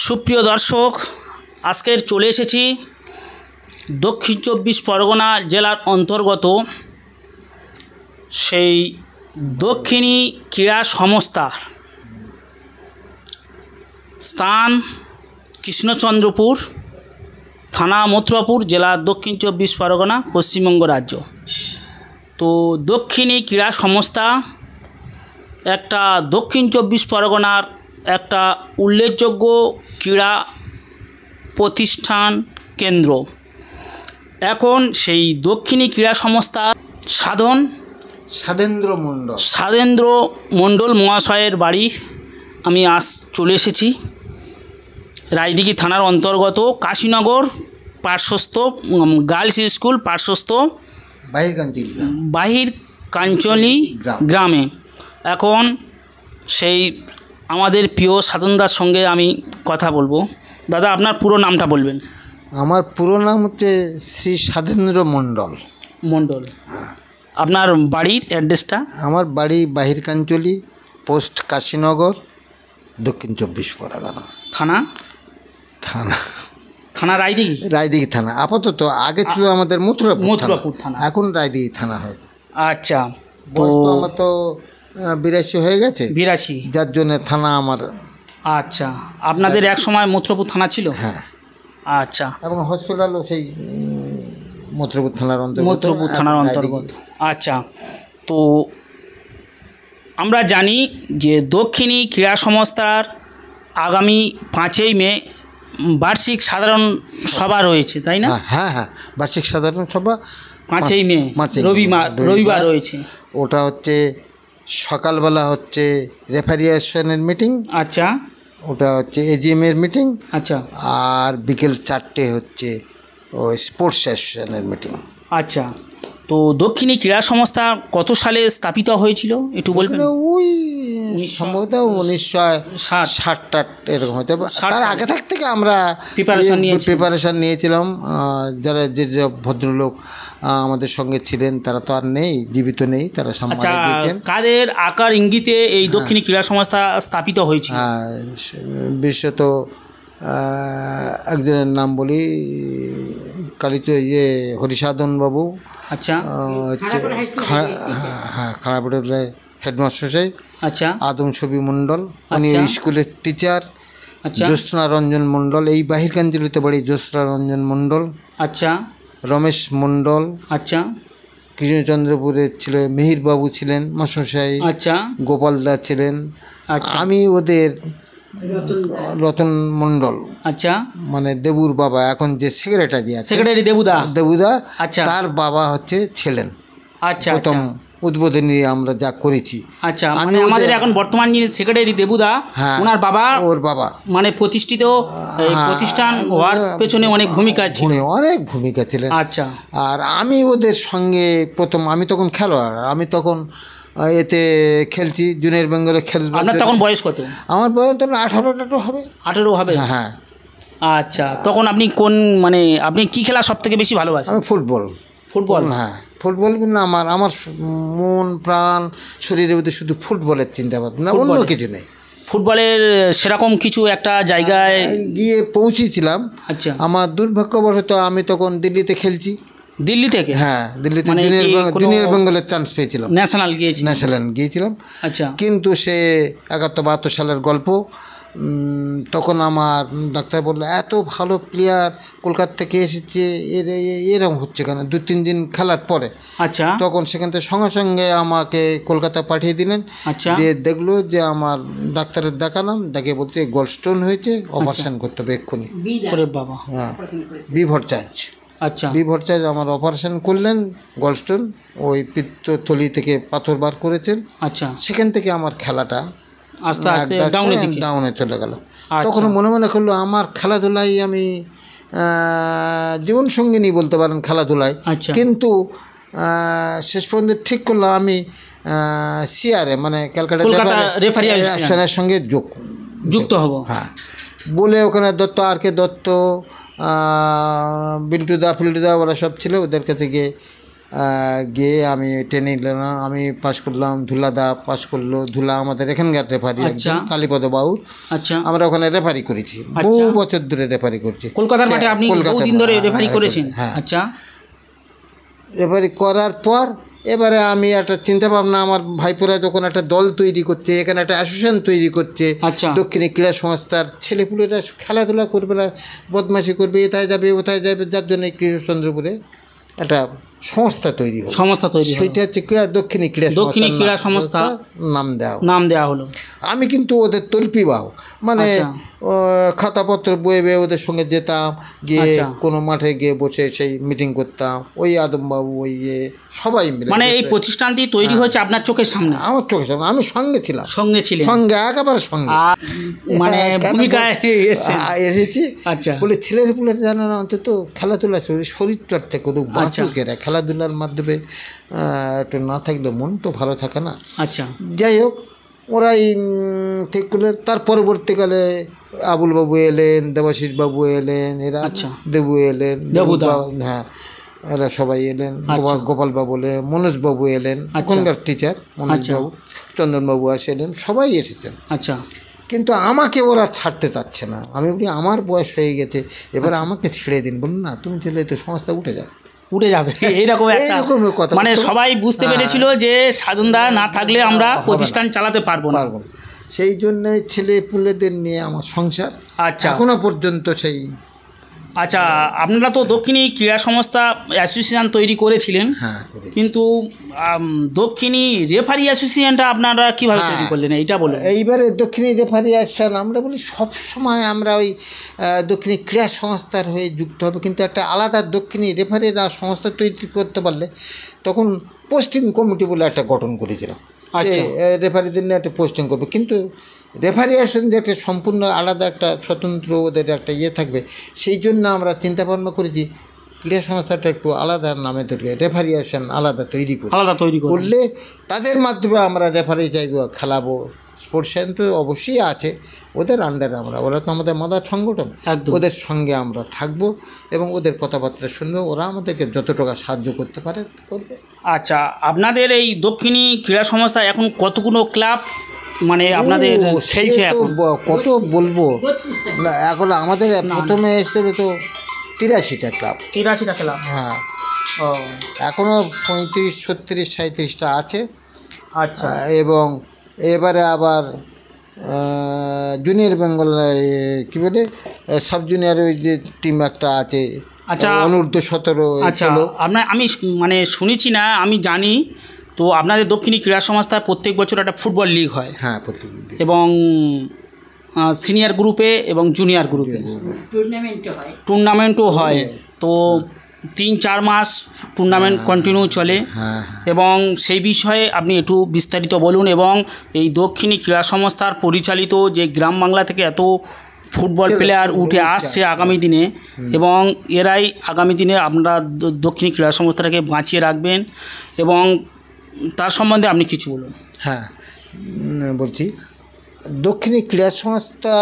সুপ্রিয় দর্শক, আজকের চলে এসেছি দক্ষিণ চব্বিশ পরগনা জেলার অন্তর্গত সেই দক্ষিণী ক্রীড়া সংস্থার স্থান কৃষ্ণচন্দ্রপুর, থানা মথুরাপুর, জেলা দক্ষিণ চব্বিশ পরগনা, পশ্চিমবঙ্গ রাজ্য। তো দক্ষিণী ক্রীড়া সংস্থা একটা দক্ষিণ চব্বিশ পরগনার একটা উল্লেখযোগ্য ক্রীড়া প্রতিষ্ঠান কেন্দ্র। এখন সেই দক্ষিণী ক্রীড়া সংস্থা সাধেন্দ্র মণ্ডল মহাশয়ের বাড়ি আমি চলে এসেছি। রায়দিঘি থানার অন্তর্গত কাশীনগর পার্শ্বস্থ গার্লস স্কুল পার্শ্বস্থ বাহির কাঞ্চলি গ্রামে। এখন সেই আমাদের প্রিয় সাধনদার সঙ্গে আমি কথা বলবো। দাদা, আপনার পুরো নামটা বলবেন। আমার পুরো নাম হচ্ছে শ্রী সাধেন্দ্র মণ্ডল। আপনার বাড়ির অ্যাড্রেসটা? আমার বাড়ি বাহির কাঞ্চলি, পোস্ট কাশীনগর, দক্ষিণ চব্বিশ পরগনা। থানা রায়দিঘি থানা। আপাতত আগে ছিল আমাদের মথুরাপুর থানা, এখন রায়দিঘি থানা হয়েছে। আচ্ছা, তো আমার তো 82 হয়ে গেছে, 82, যার জন্য থানা আমার। আচ্ছা, আপনাদের এক সময় মথুরাপুর থানা ছিল? হ্যাঁ। আচ্ছা, এবং হসপিটালও সেই মথুরাপুর থানার অন্তর্গত। আচ্ছা, তো আমরা জানি যে দক্ষিণী ক্রীড়া সংস্থার আগামী 5ই মে বার্ষিক সাধারণ সভা রয়েছে, তাই না? হ্যাঁ, বার্ষিক সাধারণ সভা 5ই মে রবিবার রয়েছে। ওটা হচ্ছে সকালবেলা হচ্ছে রেফারিয়েশনের মিটিং। আচ্ছা, ওটা হচ্ছে এজিএম এর মিটিং। আচ্ছা, আর বিকেল 4টে হচ্ছে ওই স্পোর্টস অ্যাসোসিয়েশনের মিটিং। আচ্ছা, তো দক্ষিণী ক্রীড়া সংস্থা কত সালে স্থাপিত হয়েছিল একটু বলবেন? ওই সম্ভবত 1960 এরকম হয়তো। তার আগে থেকে আমরা প্রিপারেশান নিয়েছিলাম। যারা যে ভদ্রলোক আমাদের সঙ্গে ছিলেন তারা তো আর নেই, জীবিত নেই, তারা সম্মান দিয়েছেন। কাদের আকার ইঙ্গিতে এই দক্ষিণী ক্রীড়া সংস্থা স্থাপিত হয়েছিল? বিশেষত একজনের নাম বলি, হরিসাধন বাবু। আচ্ছা, হচ্ছে খানাপুরের হেডমাস্টার সাহেব। আচ্ছা, আদম ছবি মণ্ডল, উনি এই স্কুলের টিচার। জ্যোৎস্না রঞ্জন মণ্ডল, এই বাহির কাঞ্চলিতে বাড়ি জ্যোৎস্না রঞ্জন মণ্ডল। আচ্ছা, রমেশ মণ্ডল। আচ্ছা, কৃষ্ণচন্দ্রপুরের ছিল মিহিরবাবু ছিলেন মশাই। আচ্ছা, গোপালদা ছিলেন। আমি ওদের রতন মণ্ডল, আচ্ছা, মানে দেবুর বাবা, এখন যে সেক্রেটারি দেবুদা, আচ্ছা, তার বাবা ছিলেন। আচ্ছা, প্রথম উদ্বোধনী আমরা যা করেছি। আচ্ছা, আমি আমাদের এখন বর্তমান যিনি সেক্রেটারি দেবুদা, ওনার বাবা, ওর বাবা মানে প্রতিষ্ঠিত প্রতিষ্ঠান হওয়ার পেছনে অনেক ভূমিকা ছিলেন। আচ্ছা, আর আমি ওদের সঙ্গে প্রথম, আমি তখন খেলোয়াড়, আমি তখন এতে খেলছি জুনিয়র বেঙ্গলে খেলবো। আপনার তখন বয়স কত? আমার বয়স তখন 18 হবে। 18 হবে? হ্যাঁ। আচ্ছা, তখন আপনি আপনি কি খেলা সব থেকে বেশি ভালোবাসেন? আমি ফুটবল। হ্যাঁ, ফুটবল। কিন্তু আমার মন প্রাণ শরীরের মধ্যে শুধু ফুটবলের চিন্তা ভাবনা, অন্য কিছু নেই। ফুটবলের সেরকম কিছু একটা জায়গায় গিয়ে পৌঁছেছিলাম। আচ্ছা, আমার দুর্ভাগ্যবশত আমি তখন দিল্লিতে খেলছি। দিল্লি থেকে? হ্যাঁ, দিল্লিতে জুনিয়র বেঙ্গলের চান্স পেয়েছিলাম। ন্যাশনাল গিয়েছিলাম। আচ্ছা, কিন্তু সে 71-72 সালের গল্প। তখন আমার ডাক্তার বললো, এত ভালো প্লেয়ার কলকাতা থেকে এসেছে, এরকম হচ্ছে কেন? 2-3 দিন খেলার পরে। আচ্ছা, তখন সেখান থেকে সঙ্গে আমাকে কলকাতা পাঠিয়ে দিলেন। আচ্ছা, যে দেখলো যে আমার ডাক্তারের দেখালাম, দেখে বলছে গলস্টোন হয়েছে, অপারেশন করতে হবে এক্ষুনি। বাবা! হ্যাঁ, বিভর চার্জ। আচ্ছা, বিভর চার্জ আমার অপারেশন করলেন। গলস্টোন, ওই পিত্তথলি থেকে পাথর বার করেছেন। আচ্ছা, সেখান থেকে আমার খেলাটা আস্তে আস্তে ডাউনে চলে গেল। তখন মনে করলো আমার খেলাধুলায় আমি জীবন সঙ্গিনী বলতে পারেন খেলাধুলায়। কিন্তু শেষ পর্যন্ত ঠিক করলো আমি সিআরএ মানে ক্যালকাটা রেফারিয়েশনের সঙ্গে যুক্ত হব। হ্যাঁ, বলে ওখানে দত্ত, বিল্টুদা, ওরা সব ছিল, ওদের কাছে গিয়ে গিয়ে আমি ট্রেনিং নিলাম, আমি পাস করলাম, ধুলাদা পাস করলো, ধুলা আমাদের এখানকার রেফারি, কালীপদ বাবু। আচ্ছা, আমরা ওখানে রেফারি করেছি, বহু বছর ধরে রেফারি করছি কলকাতার মাঠে। আপনি বহুদিন ধরে রেফারি করেছেন? হ্যাঁ। আচ্ছা, রেফারি করার পর এবারে আমি একটা চিন্তা ভাবনা, আমার ভাইপোরা যখন একটা দল তৈরি করছে, এখানে একটা অ্যাসোসিয়েশন তৈরি করছে, দক্ষিণী ক্রীড়া সংস্থার ছেলেপুলেরা খেলাধুলা করবে না, বদমাশি করবে, এথায় যাবে ওথায় যাবে, যার জন্য কৃষ্ণচন্দ্রপুরে একটা সংস্থা তৈরি হলো। সেটা হচ্ছে দক্ষিণী ক্রীড়া সংস্থা নাম দেওয়া হলো। আমি কিন্তু ওদের তল্পি বাহু, মানে খাতাপত্র বইবে ওদের সঙ্গে যেতাম, গিয়ে কোনো মাঠে গিয়ে বসে সেই মিটিং করতাম, ওই আদমবাবু ওই সবাই মিলে। মানে এই প্রতিষ্ঠানটি তৈরি হয়েছে আপনার চোখের সামনে? আমার চোখের সামনে, আমি সঙ্গে ছিলাম, সঙ্গে একেবারে সঙ্গে, মানে ভূমিকায় এসেছি। বলে ছেলেপুলের জানো না, অন্তত খেলাধুলা শরীর চর্চা করুক, বাঁচুকেরা খেলাধুলার মাধ্যমে একটু না থাকলে মন তো ভালো থাকে না। আচ্ছা, যাই হোক, ওরাই ঠিক করলে। তার পরবর্তীকালে আবুল বাবু এলেন, দেবাশিস বাবু এলেন, এরা দেবু এলেন, হ্যাঁ এরা সবাই এলেন, গোপাল বাবু এলেন, মনোজ বাবু এলেন, এখনকার টিচার মনোজ বাবু, চন্দনবাবু এলেন, সবাই এসেছেন। আচ্ছা, কিন্তু আমাকে ওরা ছাড়তে চাচ্ছে না। আমি বলি আমার বয়স হয়ে গেছে, এবার আমাকে ছেড়ে দিন। বলুন না, তুমি ছেলে তো সংস্থা উঠে যাবে, এইরকম একটা কথা। মানে সবাই বুঝতে পেরেছিল যে সাধনদা না থাকলে আমরা প্রতিষ্ঠান চালাতে পারবো না। সেই জন্য ছেলে পুলেদের নিয়ে আমার সংসার। আচ্ছা, এখনো পর্যন্ত সেই। আচ্ছা, আপনারা তো দক্ষিণী ক্রীড়া সংস্থা অ্যাসোসিয়েশন তৈরি করেছিলেন, কিন্তু দক্ষিণী রেফারি অ্যাসোসিয়েশনটা আপনারা কীভাবে তৈরি করলেন, এইটা বলুন। এইবারে দক্ষিণী রেফারি অ্যাসোসিয়েশন আমরা বলি সবসময় আমরা ওই দক্ষিণী ক্রীড়া সংস্থার হয়ে যুক্ত হবে, কিন্তু একটা আলাদা দক্ষিণী রেফারিরা সংস্থা তৈরি করতে পারলে তখন পোস্টিং কমিটি বলে একটা গঠন করেছিলাম। রেফারিদের নিয়ে একটা পোস্টিং করবে, কিন্তু রেফারি অ্যাসোসিয়েশন যে একটা সম্পূর্ণ আলাদা একটা স্বতন্ত্র ওদের একটা থাকবে, সেই জন্য আমরা চিন্তা ভাবনা করেছি ক্রীড়া সংস্থাটা একটু আলাদা নামে তৈরি, রেফারি অ্যাসোসিয়েশন আলাদা তৈরি করলে তাদের মাধ্যমে আমরা রেফারি চাইব, খেলাবো। স্পোর্টস সায়েন্স তো অবশ্যই আছে ওদের আন্ডারে, ওরা তো আমাদের মাদার সংগঠন, ওদের সঙ্গে আমরা থাকবো এবং ওদের কথাবার্তা শুনবো, ওরা আমাদেরকে যত টাকা সাহায্য করতে পারে করবে। আচ্ছা, আপনাদের এই দক্ষিণী ক্রীড়া সংস্থা এখন কতগুলো ক্লাব মানে আপনাদের খেলছে? কত বলবো না, এখন আমাদের প্রথমে এসেছিল তো 83টা ক্লাব। 83টা ক্লাব, হ্যাঁ। এখনও 35, 36, 37টা আছে। আচ্ছা, এবং এবারে আবার জুনিয়র বেঙ্গল কী বলে সাব জুনিয়র ওই যে টিম একটা আছে। আচ্ছা, অনূর্ধ্ব 17। আচ্ছা, আপনার আমি মানে শুনেছি না, আমি জানি তো আপনাদের দক্ষিণী ক্রীড়া সংস্থায় প্রত্যেক বছর একটা ফুটবল লিগ হয়। হ্যাঁ, প্রত্যেক, এবং সিনিয়র গ্রুপে এবং জুনিয়র গ্রুপে টুর্নামেন্টও হয়। তো 3-4 মাস টুর্নামেন্ট কন্টিনিউ চলে, এবং সেই বিষয়ে আপনি একটু বিস্তারিত বলুন। এবং এই দক্ষিণী ক্রীড়া সংস্থার পরিচালিত যে গ্রাম বাংলা থেকে এত ফুটবল প্লেয়ার উঠে আসছে আগামী দিনে, এবং এরাই আগামী দিনে আপনারা দক্ষিণী ক্রীড়া সংস্থাটাকে বাঁচিয়ে রাখবেন, এবং তার সম্বন্ধে আপনি কিছু বলুন। হ্যাঁ, বলছি দক্ষিণী ক্রীড়া সংস্থা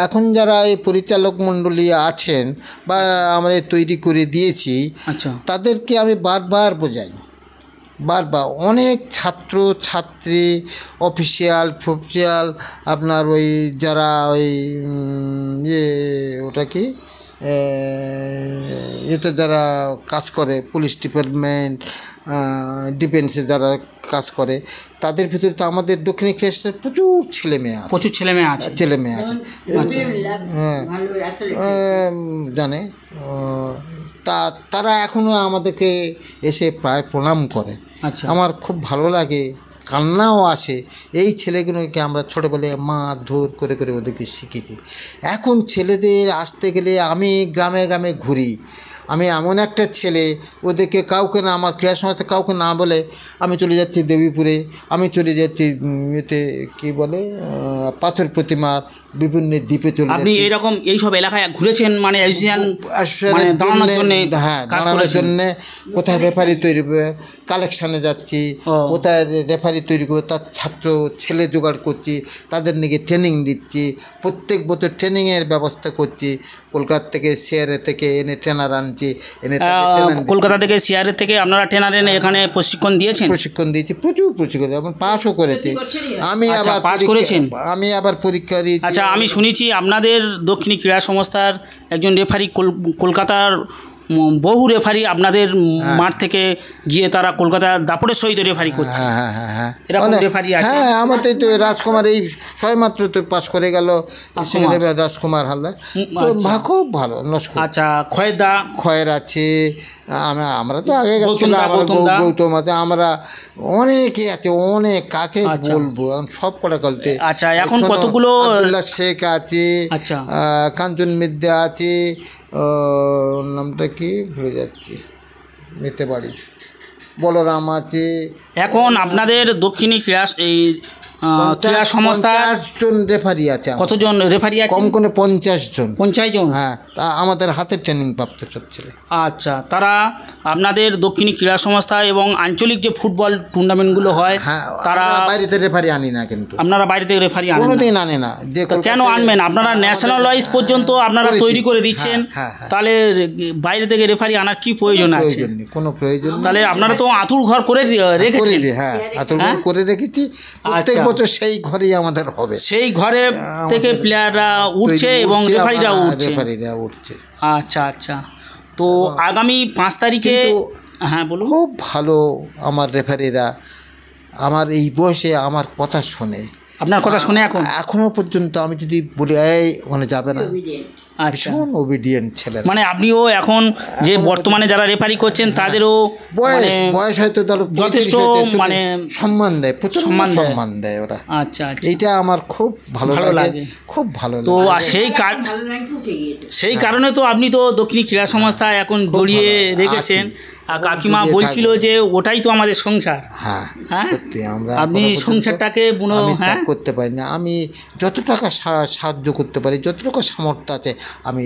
এখন যারা এই পরিচালক মণ্ডলী আছেন বা আমরা তৈরি করে দিয়েছি, আচ্ছা, তাদেরকে আমি বারবার বোঝাই, বারবার অনেক ছাত্র ছাত্রী, অফিসিয়াল আপনার ওই যারা ওই ওটা কি এতে যারা কাজ করে, পুলিশ ডিপার্টমেন্ট, ডিফেন্সে যারা কাজ করে, তাদের ভিতরে তো আমাদের দক্ষিণী ক্রীড়া প্রচুর ছেলে মেয়ে আছে। হ্যাঁ, জানে, তারা এখনও আমাদেরকে এসে প্রায় প্রণাম করে। আচ্ছা, আমার খুব ভালো লাগে, কান্নাও আসে। এই ছেলেগুলোকে আমরা ছোটোবেলায় মারধর করে করে ওদেরকে শিখেছি। এখন ছেলেদের আসতে গেলে আমি গ্রামে গ্রামে ঘুরি, আমি এমন একটা ছেলে, ওদেরকে কাউকে না, আমার ক্রীড়া সংস্থা কাউকে না বলে আমি চলে যাচ্ছি দেবীপুরে, আমি চলে যাচ্ছি এতে কী বলে পাথর প্রতিমার বিভিন্ন দ্বীপে চলে যাচ্ছি। আপনি এইরকম এইসব এলাকায় ঘুরেছেন, মানে হ্যাঁ, দাঁড়ানোর জন্যে কোথায় রেফারি তৈরি করবে, কালেকশানে যাচ্ছি, কোথায় রেফারি তৈরি করবে তার ছাত্র ছেলে জোগাড় করছি, তাদের নিয়ে ট্রেনিং দিচ্ছি, প্রত্যেক বছর ট্রেনিংয়ের ব্যবস্থা করছি, কলকাতা থেকে শেয়ারে থেকে এনে ট্রেনার আনছি, দিয়েছে, এনে কলকাতা থেকে সিআরএ থেকে আপনারা ট্রেনার এনে এখানে প্রশিক্ষণ দিয়েছেন? প্রশিক্ষণ দিয়েছি, প্রচুর প্রশিক্ষণ, এবং পাসও করেছে। আমি আবার পাস করেছেন? আমি আবার পরীক্ষা দিয়েছি। আচ্ছা, আমি শুনেছি আপনাদের দক্ষিণী ক্রীড়া সংস্থার একজন রেফারি কলকাতার বহু রেফারি আপনাদের মাঠ থেকে গিয়ে তারা কলকাতার দাপটের সহিত রেফারি করছে। হ্যাঁ, এরকম রেফারি আছে? হ্যাঁ, আমাদের তো রাজকুমার এই সবেমাত্র তো পাস করে গেল, রাজকুমার হালদার, খুব ভালো। আচ্ছা, খয়ের আছে, আমরা তো আগে গেছিলাম, গৌতম আছে, আমরা অনেকে আছে, অনেক, কাকে বলবো সব কটা গল্পে। আচ্ছা, এখন কতগুলো? আব্দুল্লাহ শেখ আছে, কাঞ্চন মিদ্যা আছে, নামটা কি ভুলে যাচ্ছি, নিতে পারি, বলরাম আছে। এখন আপনাদের দক্ষিণী ক্রীড়া ক্রীড়া সংস্থা 50 জন রেফারি আছে। কতজন রেফারি আছে? কম করে 50 জন। 50 জন? হ্যাঁ, তা আমাদের হাতে ট্রেনিং প্রাপ্ত সব ছেলে। আচ্ছা, তারা আপনাদের দক্ষিণী ক্রীড়া সংস্থা এবং আঞ্চলিক যে ফুটবল টুর্নামেন্টগুলো হয়, তারা বাইরে রেফারি আনি না, কিন্তু আপনারা বাইরে থেকে রেফারি কোনোদিন আনে না। যে কেন আনবেন? আপনারা ন্যাশনাল ওয়াইজ পর্যন্ত আপনারা তৈরি করে দিচ্ছেন, তাহলে বাইরে থেকে রেফারি আনার কি প্রয়োজন আছে? কোনো প্রয়োজন। তাহলে আপনারা তো আঁতুড় ঘর করে রেখেছেন। হ্যাঁ, আঁতুড় ঘর করে রেখেছি, প্রত্যেক বছর সেই ঘরেই আমাদের হবে। সেই ঘরে থেকে প্লেয়াররা উঠছে এবং রেফারিরা উঠছে। আচ্ছা আচ্ছা, তো আগামী 5 তারিখে, হ্যাঁ বলুন। খুব ভালো আমার রেফারিরা, আমার এই বয়সে আমার কথা শোনে। আপনার কথা শুনে এখনো পর্যন্ত আমি যদি বলি এই ওখানে যাবে না, ভীষণ ওবিডিয়েন্ট ছেলে। মানে আপনিও এখন যে বর্তমানে যারা রেফারি করছেন তাদেরও বয়স হয়তো যথেষ্ট মানে সম্মান দেয়, প্রচুর সম্মান দেয় ওরা। আচ্ছা, এইটা আমার খুব ভালো লাগে, খুব ভালো লাগে। তো সেই কারণে তো আপনি তো দক্ষিণী ক্রীড়া সংস্থা এখন জড়িয়ে রেখেছেন। কাকিমা বলছিল যে ওটাই তো আমাদের সংসার। হ্যাঁ, সত্যি আমরা আপনি সংসারটাকে করতে পারি না। আমি যত টাকা সাহায্য করতে পারি, যত টাকা সামর্থ্য আছে, আমি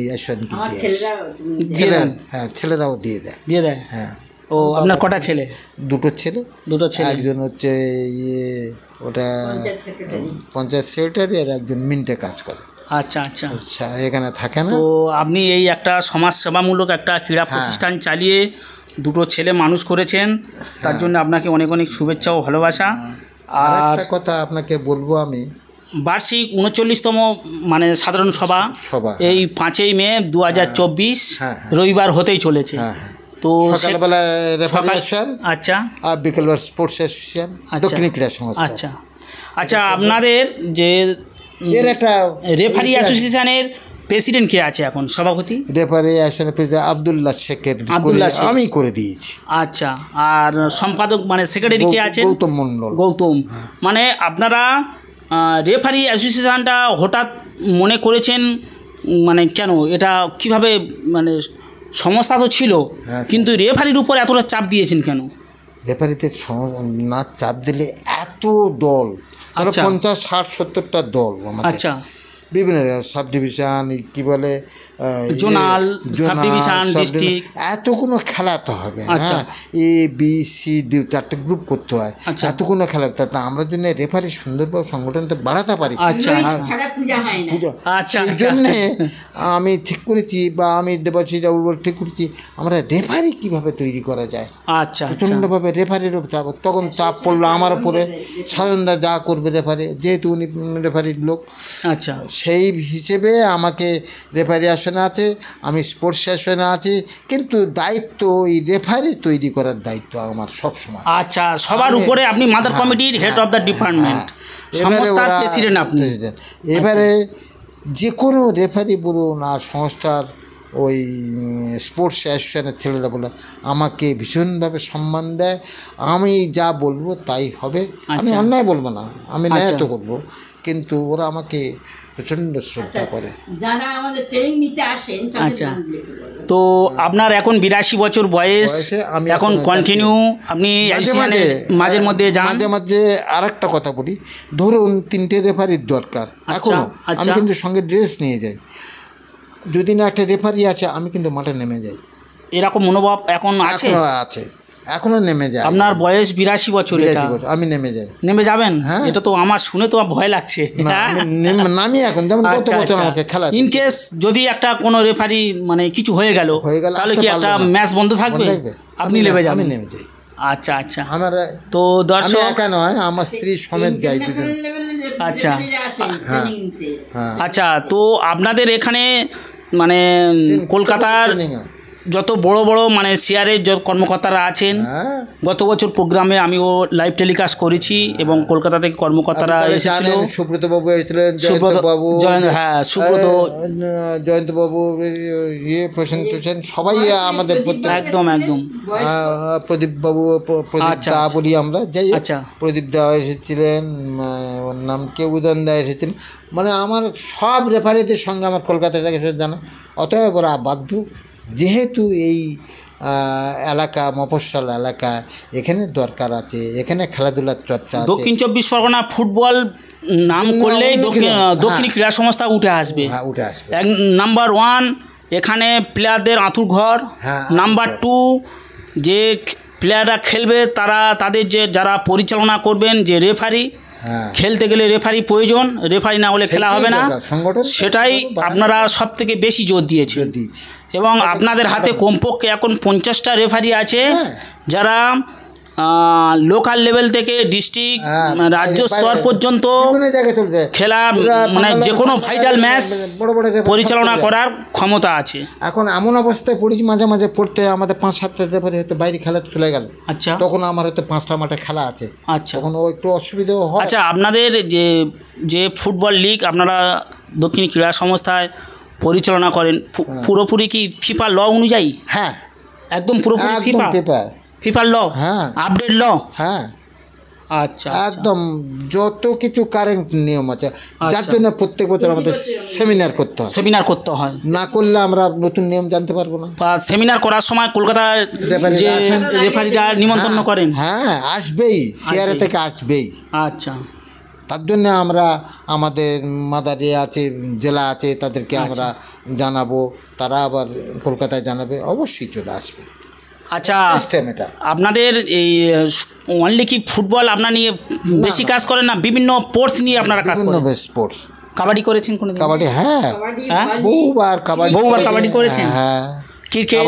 ছেলেরাও দিয়ে দেয়। হ্যাঁ। ও, আপনার কটা ছেলে? দুটো ছেলে। একজন হচ্ছে ওটা পঞ্চায়েত সেক্রেটারি, আর একজন মিন্টে কাজ করে। আচ্ছা আচ্ছা, এখানে থাকে না। তো আপনি এই একটা সমাজসেবামূলক একটা ক্রীড়া প্রতিষ্ঠান চালিয়ে দুটো ছেলে মানুষ করেছেন, তার জন্য আপনাকে অনেক অনেক শুভেচ্ছা ও ভালোবাসা। আর একটা কথা আপনাকে বলবো, আমি বার্ষিক 39তম মানে সাধারণ সভা এই 5ই মে 2024 রবিবার হতেই চলেছে। তো সকালবেলা রেফারি অ্যাসোসিয়েশন, আচ্ছা, আর বিকেলবেলা স্পোর্টস অ্যাসোসিয়েশন, দক্ষিণী ক্রীড়া সংস্থা। আচ্ছা আচ্ছা, আপনাদের যে এর একটা রেফারি অ্যাসোসিয়েশনের প্রেসিডেন্ট কে আছে এখন? সভাপতি রেফারি অ্যাসোসিয়েশনের প্রেসিডেন্ট আব্দুল্লাহ শেখের, আমি করে দিয়েছি। আচ্ছা, আর সম্পাদক মানে সেক্রেটারি কে আছেন? গৌতম মণ্ডল। মানে আপনারা রেফারি অ্যাসোসিয়েশনটা হঠাৎ মনে করেছেন, মানে কেন এটা কিভাবে, মানে সংস্থা তো ছিল, কিন্তু রেফারির উপর এতটা চাপ দিয়েছেন কেন? রেফারিতে না চাপ দিলে এত দল, 50, 60, 70টা দল আমাদের। আচ্ছা, বিভিন্ন সাব ডিভিশন, কি বলে, জোনাল, সাব ডিভিশন, ডিস্ট্রিক্ট, এতগুলো খেলা তো হবে। আচ্ছা, এ বি সি 4টে গ্রুপ করতে হয়, এতগুলো খেলা। তা আমরা জন্য রেফারি সুন্দরভাবে সংগঠনটা বাড়াতে পারি। আচ্ছা, এই জন্যে আমি ঠিক করেছি, বা আমি দেবাশিস রাউল ঠিক করেছি, আমরা রেফারি কিভাবে তৈরি করা যায়। আচ্ছা, প্রচণ্ডভাবে রেফারির চাপ, তখন চাপ পড়লো আমার উপরে, সাধনদা যা করবে রেফারি, যেহেতু উনি রেফারির লোক। আচ্ছা, সেই হিসেবে আমাকে রেফারি আসনে আছে, আমি স্পোর্টস আসনে আছি, কিন্তু দায়িত্ব এই রেফারি তৈরি করার দায়িত্ব আমার সবসময়। আচ্ছা, সবার উপরে আপনি মাদার কমিটির হেড অফ দ্য ডিপার্টমেন্ট, সংস্থার প্রেসিডেন্ট আপনি। এবারে যে কোনো রেফারি বলুন আর সংস্থার ওই স্পোর্টস অ্যাসোসিয়েশনের ছেলেরা বলে আমাকে ভীষণভাবে সম্মান দেয়, আমি যা বলবো তাই হবে। আমি অন্যায় বলবো না, আমি ন্যায় তো করবো, কিন্তু ওরা আমাকে প্রচণ্ড শ্রদ্ধা করে, যারা আমাদের ট্রেনিং নিতে আসেন। আচ্ছা, তো আপনার এখন 82 বছর বয়স, এখন কন্টিনিউ আপনি মাঝে মধ্যে যান? মাঝে মাঝে। আর একটা কথা বলি, ধরুন 3টে রেফারির দরকার, এখনো আমি কিন্তু সঙ্গে ড্রেস নিয়ে যাই, যদি না একটা রেফারি আছে আমি কিন্তু মাঠে নেমে যাই। এরকম মনোভাব এখন আছে? এখনো নেমে যায়। আপনার বয়স 82 বছর, 82 বছর, আমি নেমে যাই। নেমে যাবেন? হ্যাঁ। এটা তো আমার শুনে তো ভয় লাগছে। না, আমি নামি এখন, যেমন গত বছর আমাকে খেলা, ইন কেস যদি একটা কোনো রেফারি মানে কিছু হয়ে গেল তাহলে কি একটা ম্যাচ বন্ধ থাকবে? আপনি নেমে যাবেন? আমি নেমে যাই। আচ্ছা আচ্ছা। আমার তো দর্শক, আমি একা নয়, আমার স্ত্রী সমেত যাই দুজন। আচ্ছা হ্যাঁ। আচ্ছা, তো আপনাদের এখানে মানে কলকাতার যত বড় বড় মানে সিআরের যত কর্মকর্তারা আছেন, গত বছর প্রোগ্রামে আমিও লাইভ টেলিকাস্ট করেছি এবং কলকাতা থেকে কর্মকর্তারা এসেছিল। সুব্রত বাবু এসেছিলেন, জয়ন্ত বাবু, হ্যাঁ সুব্রত, জয়ন্ত বাবু, প্রশান্ত সেন, সবাই আমাদের একদম একদম। প্রদীপ বাবু, প্রদীপ দা বলি আমরা, যাই প্রদীপ দা এসেছিলেন, ওর নাম কে, উদয়ন দা এসেছিলেন। মানে আমার সব রেফারিদের সঙ্গে আমার কলকাতা থেকে জানা, অতএব ওরা বাধ্য, যেহেতু এই এলাকা মফস্বল এলাকা, এখানে দরকার আছে, এখানে খেলাধুলার চর্চা আছে। দক্ষিণ 24 পরগনা ফুটবল নাম করলেই দক্ষিণী ক্রীড়া সংস্থা উঠে আসবে। হ্যাঁ, উঠে আসবে। নাম্বার 1 এখানে প্লেয়ারদের আঁতুর ঘর। নাম্বার 2 যে প্লেয়াররা খেলবে তারা, তাদের যে যারা পরিচালনা করবেন, যে রেফারি, খেলতে গেলে রেফারি প্রয়োজন, রেফারি না হলে খেলা হবে না, সেটাই আপনারা সব থেকে বেশি জোর দিয়েছেন। এবং আপনাদের হাতে কমপক্ষে এখন 50টা রেফারি আছে, যারা লোকাল লেভেল থেকে ডিস্ট্রিক্ট, রাজ্য স্তর পর্যন্ত খেলা, মানে যে কোনো ভাইটাল ম্যাচ পরিচালনা করার ক্ষমতা আছে। এখন এমন অবস্থায় পড়েছি, মাঝে মাঝে পড়তে আমাদের 5-7টা রেফারি হয়তো বাইরে খেলা চলে গেল। আচ্ছা, তখন আমার হয়তো 5টা মাঠে খেলা আছে। আচ্ছা, তখন ও একটু অসুবিধাও হয়। আচ্ছা, আপনাদের যে ফুটবল লিগ আপনারা দক্ষিণ ক্রীড়া সংস্থায় পরিচালনা করেন, পুরোপুরি কি ফিফা ল অনুযায়ী? হ্যাঁ, একদম পুরোপুরি ফিফার ল, হ্যাঁ, আপডেট ল। হ্যাঁ, আচ্ছা, একদম যত কিছু কারেন্ট নিয়ম আছে, যার জন্য প্রত্যেক বছর আমাদের সেমিনার করতে হয়। না করলে আমরা নতুন নিয়ম জানতে পারবো না। সেমিনার করার সময় কলকাতার যে রেফারিরা নিমন্ত্রণ করেন। হ্যাঁ, আসবেই, সিআরএ থেকে আসবেই। আচ্ছা, তার জন্য আমরা আমাদের মাদারে আছে, জেলা আছে, তাদেরকে আমরা জানাবো, তারা আবার কলকাতায় জানাবে, অবশ্যই চলে আসবে। আচ্ছা, আপনাদের এই অনলি কি ফুটবল আপনার নিয়ে বেশি কাজ করেন না, বিভিন্ন স্পোর্টস নিয়ে আপনারা কাজ করেন? স্পোর্টস, কাবাডি করেছেন কোনো? কাবাডি, হ্যাঁ, বহুবার কাবাডি করেছেন। হ্যাঁ, ক্রিকেট,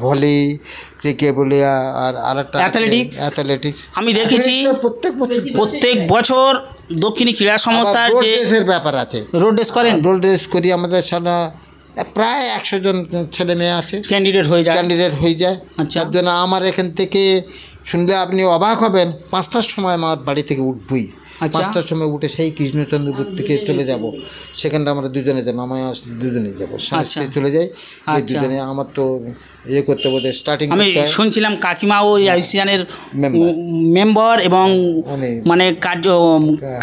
ভলি, ক্রিকেট বলে, আর আরেকটা অ্যাথলেটিক্স। আমি দেখেছি প্রত্যেক বছর দক্ষিণী ক্রীড়া সংস্থার যে ব্যাপার আছে, রোড রেস করেন। রোড রেস করি, আমাদের সারা প্রায় 100 জন ছেলে মেয়ে আছে, ক্যান্ডিডেট হয়ে যায়। তার জন্য আমার এখান থেকে শুনলে আপনি অবাক হবেন, 5টার সময় আমার বাড়ি থেকে উঠবই। 5টার সময় উঠে সেই কৃষ্ণচন্দ্রপুর থেকে চলে যাব, সেখানটা আমরা দুজনে যাবো, আমার দুজনেই যাবো, স্বামী চলে যাই দুজনে। আমার তো করতে বলতে স্টার্টিং, আমি শুনছিলাম কাকিমা ওই আইসিয়ানের মেম্বার, এবং মানে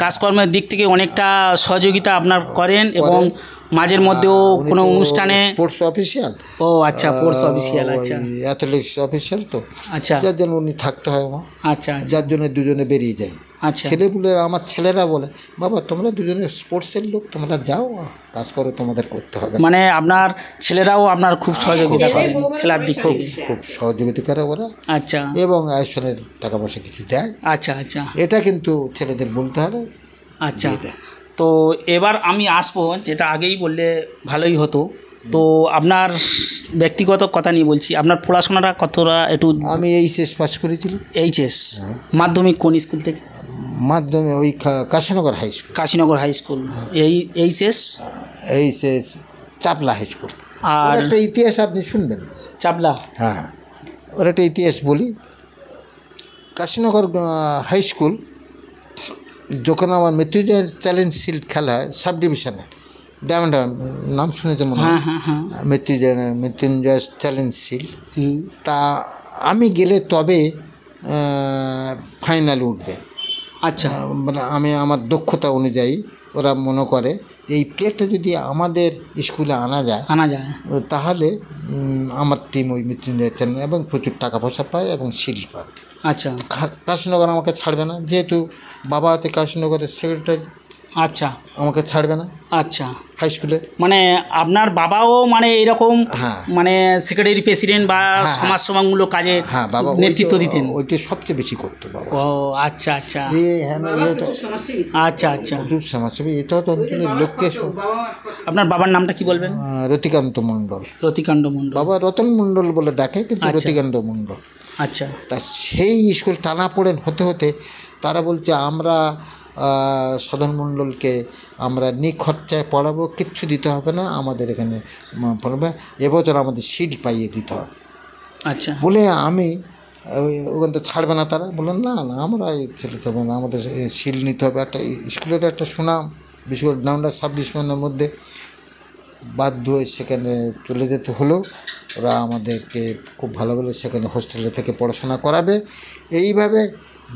কাজকর্মের দিক থেকে অনেকটা সহযোগিতা আপনার করেন, এবং মাঝের মধ্যেও কোনো অনুষ্ঠানে স্পোর্টস অফিসিয়াল। ও আচ্ছা, স্পোর্টস অফিসিয়াল, আচ্ছা, অ্যাথলেটিক্স অফিসিয়াল। তো আচ্ছা, যার জন্য উনি থাকতে হয় আমার। আচ্ছা, যার জন্য দুজনে বেরিয়ে যায়। আচ্ছা, ছেলেপুলে, আমার ছেলেরা বলে, বাবা তোমরা দুজনে স্পোর্টসের লোক, তোমরা যাও কাজ করো, তোমাদের করতে হবে। মানে আপনার ছেলেরাও আপনার খুব সহযোগিতা করে খেলার দিক থেকে? খুব সহযোগিতা করে ওরা। আচ্ছা, এবং আয়ুষ্মানের টাকা পয়সা কিছু দেয়। আচ্ছা আচ্ছা, এটা কিন্তু ছেলেদের বলতে হবে। আচ্ছা, তো এবার আমি আসবো, যেটা আগেই বললে ভালোই হতো। তো আপনার ব্যক্তিগত কথা নিয়ে বলছি, আপনার পড়াশোনাটা কতটা একটু? আমি এইচএস পাস করেছিলাম। এইচএস মাধ্যমিক কোন স্কুল থেকে? মাধ্যমিক ওই Kashinagar high school. Kashinagar high school. HS Chapla high school. আর একটা ইতিহাস আপনি শুনবেন? চাপলা, হ্যাঁ, ওর একটা ইতিহাস বলি। কাশীনগর হাই স্কুল যখন আমার মৃত্যুঞ্জয় চ্যালেঞ্জ শিল্ড খেলা হয় সাব ডিভিশনে, ডায়মন্ড নাম শুনেছে মনে হয়, মৃত্যুঞ্জয় চ্যালেঞ্জ শিল্ড, তা আমি গেলে তবে ফাইনালে উঠবে। আচ্ছা, মানে আমি আমার দক্ষতা অনুযায়ী ওরা মনে করে এই প্লেয়ারটা যদি আমাদের স্কুলে আনা যায় তাহলে আমার টিম ওই মৃত্যুঞ্জয় চ্যালেঞ্জ এবং প্রচুর টাকা পয়সা পায় এবং শিল্ড পায়। আচ্ছা, কাশীনগর আমাকে ছাড়বে না, যেহেতু বাবা আছে কাশীনগরের সেক্রেটারি, আচ্ছা, আমাকে ছাড়বে না। আচ্ছা, হাই স্কুলে মানে আপনার বাবাও মানে এরকম মানে সেক্রেটারি প্রেসিডেন্ট বা সমাজসেবামূলক কাজে নেতৃত্ব দিতেন? ওইটা সবচেয়ে বেশি করতো বাবা। ও আচ্ছা আচ্ছা আচ্ছা আচ্ছা, সমাজসেবী। এটাও তো লোককে। আপনার বাবার নামটা কি বলবেন? রতিকান্ত মণ্ডল। রতিকান্ত মণ্ডল। বাবা রতন মণ্ডল বলে ডাকে, কিন্তু রতিকান্ত মণ্ডল। আচ্ছা। তা সেই স্কুল টানাপোড়েন হতে হতে তারা বলছে আমরা সাধন মণ্ডলকে আমরা নিখরচায় পড়াবো, কিচ্ছু দিতে হবে না, আমাদের এখানে পড়াবে, এবছর আমাদের সিট পাইয়ে দিতে হবে। আচ্ছা। বলে আমি ওখান থেকে ছাড়বে না, তারা বললেন না না আমরা ছেড়ে দেবো না, আমাদের সিল নিতে হবে। একটা স্কুলের একটা সুনাম, বিশেষ করে ডাউনটাউন সাব ডিভিশনের মধ্যে বাধ্য হয়ে সেখানে চলে যেতে হলো। ওরা আমাদেরকে খুব ভালো বলে সেখানে হোস্টেলে থেকে পড়াশোনা করাবে। এইভাবে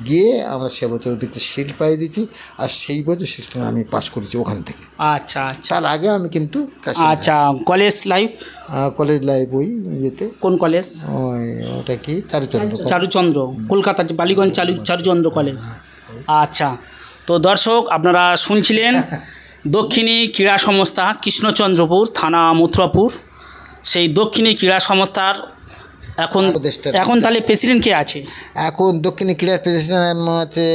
গিয়ে আমরা সে বছর দিকে সিট পাইয়ে দিচ্ছি, আর সেই বছর সিটটা আমি পাস করেছি ওখান থেকে। আচ্ছা আচ্ছা। তার আগে আমি কিন্তু আচ্ছা, কলেজ লাইফ? কলেজ লাইফ ওই ইয়েতে। কোন কলেজ? ওই ওটা কি চারুচন্দ্র। চারুচন্দ্র, কলকাতা বালিগঞ্জ চারুচন্দ্র কলেজ। আচ্ছা, তো দর্শক আপনারা শুনছিলেন দক্ষিণী ক্রীড়া সংস্থা কৃষ্ণচন্দ্রপুর থানা মথুরাপুর, সেই দক্ষিণী ক্রীড়া সংস্থার এখন তাহলে প্রেসিডেন্ট কে আছে? এখন দক্ষিণী ক্রীড়ার প্রেসিডেন্ট হচ্ছে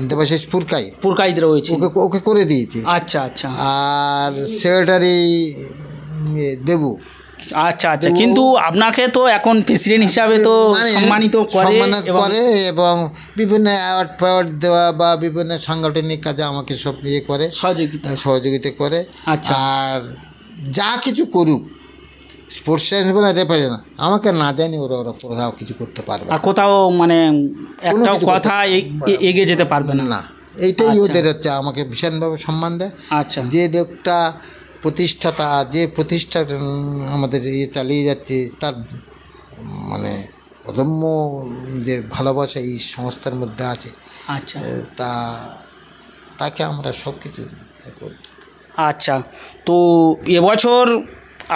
দেবাশিস পুরকাইত রয়েছে, ওকে করে দিয়েছে। আচ্ছা আচ্ছা। আর সেক্রেটারি দেবু। আচ্ছা আচ্ছা, কিন্তু আপনাকে তো এখন প্রেসিডেন্ট হিসাবে তো সম্মানিত করে এবং বিভিন্ন অ্যাওয়ার্ড ফ্যাওয়ার্ড দেওয়া বা বিভিন্ন সাংগঠনিক কাজে আমাকে সব ইয়ে করে, সহযোগিতা করে। আচ্ছা। আর যা কিছু করুক স্পোর্টস সায়েন্স বলে রেফারে না, আমাকে না জানি ওরা কোথাও কিছু করতে পারবে আর কোথাও মানে একটা কথা এগিয়ে যেতে পারবে না। এইটাই ওদের হচ্ছে, আমাকে ভীষণভাবে সম্মান দেয়। আচ্ছা। যে লোকটা প্রতিষ্ঠাতা, যে প্রতিষ্ঠা আমাদের চালিয়ে যাচ্ছে, তার মানে অদম্য যে ভালোবাসা এই সংস্থার মধ্যে আছে। আচ্ছা। তাকে আমরা সব কিছু করি। আচ্ছা, তো এবছর